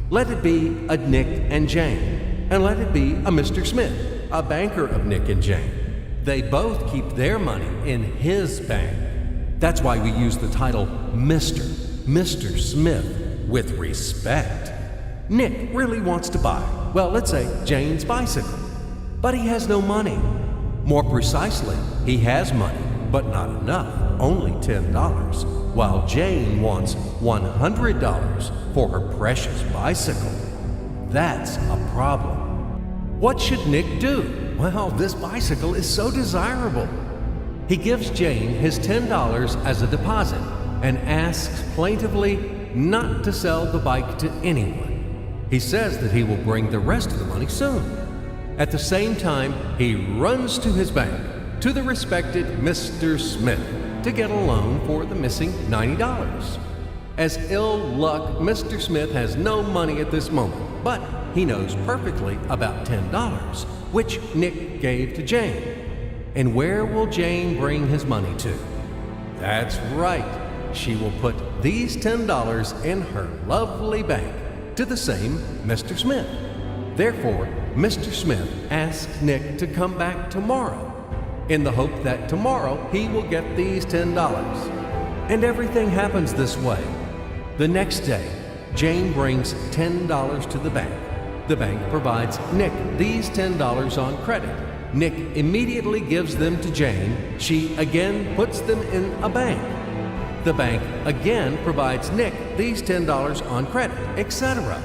Let it be a Nick and Jane, and let it be a Mr. Smith, a banker of Nick and Jane. They both keep their money in his bank. That's why we use the title Mr. Smith with respect. Nick really wants to buy, well, let's say Jane's bicycle, but he has no money. More precisely, he has money, but not enough, only $10, while Jane wants $100 for her precious bicycle. That's a problem. What should Nick do? Well, this bicycle is so desirable. He gives Jane his $10 as a deposit and asks plaintively not to sell the bike to anyone. He says that he will bring the rest of the money soon. At the same time, he runs to his bank, to the respected Mr. Smith, to get a loan for the missing $90. As ill luck, Mr. Smith has no money at this moment, but he knows perfectly about $10, which Nick gave to Jane. And where will Jane bring his money to? That's right, she will put these $10 in her lovely bank to the same Mr. Smith. Therefore, Mr. Smith asks Nick to come back tomorrow, in the hope that tomorrow he will get these $10. And everything happens this way. The next day, Jane brings $10 to the bank. The bank provides Nick these $10 on credit. Nick immediately gives them to Jane. She again puts them in a bank. The bank again provides Nick these $10 on credit, etc.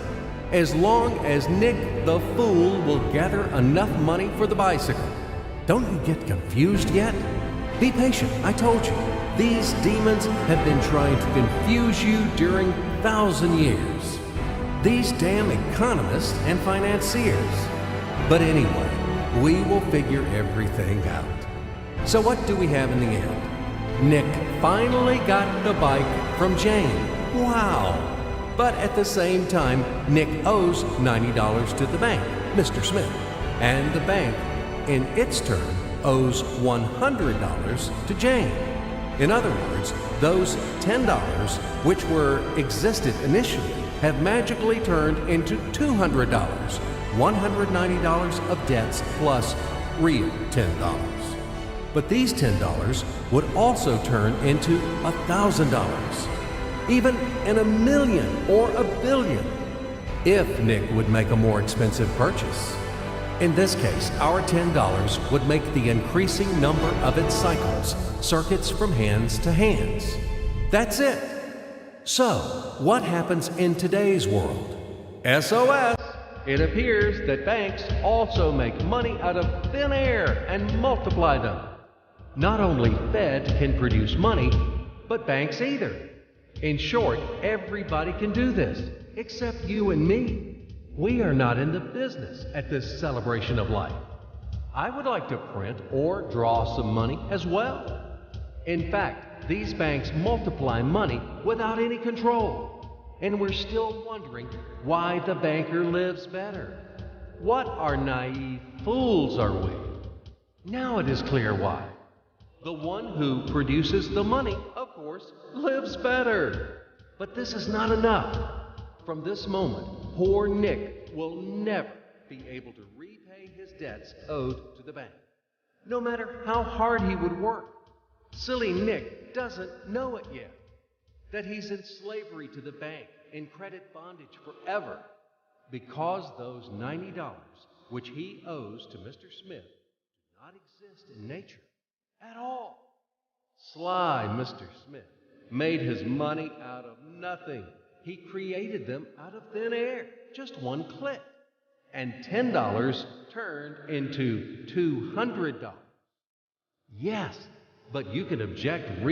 As long as Nick the fool will gather enough money for the bicycle. Don't you get confused yet? Be patient, I told you. These demons have been trying to confuse you during 1,000 years. These damn economists and financiers. But anyway, we will figure everything out. So what do we have in the end? Nick finally got the bike from Jane. Wow! But at the same time, Nick owes $90 to the bank, Mr. Smith, and the bank, in its turn, owes $100 to Jane. In other words, those $10, which existed initially, have magically turned into $200, $190 of debts plus real $10. But these $10 would also turn into $1,000, even in $1 million or $1 billion, if Nick would make a more expensive purchase. In this case, our $10 would make the increasing number of its cycles, circuits from hands to hands. That's it. So, what happens in today's world? SOS! It appears that banks also make money out of thin air and multiply them. Not only Fed can produce money, but banks either. In short, everybody can do this, except you and me. We are not in the business at this celebration of life. I would like to print or draw some money as well. In fact, these banks multiply money without any control. And we're still wondering why the banker lives better. What are naive fools are we? Now it is clear why. The one who produces the money, of course, lives better. But this is not enough. From this moment, poor Nick will never be able to repay his debts owed to the bank, no matter how hard he would work. Silly Nick doesn't know it yet, that he's in slavery to the bank, in credit bondage forever, because those $90, which he owes to Mr. Smith, do not exist in nature at all. Sly Mr. Smith made his money out of nothing. He created them out of thin air, just one click. And $10 turned into $200. Yes, but you can object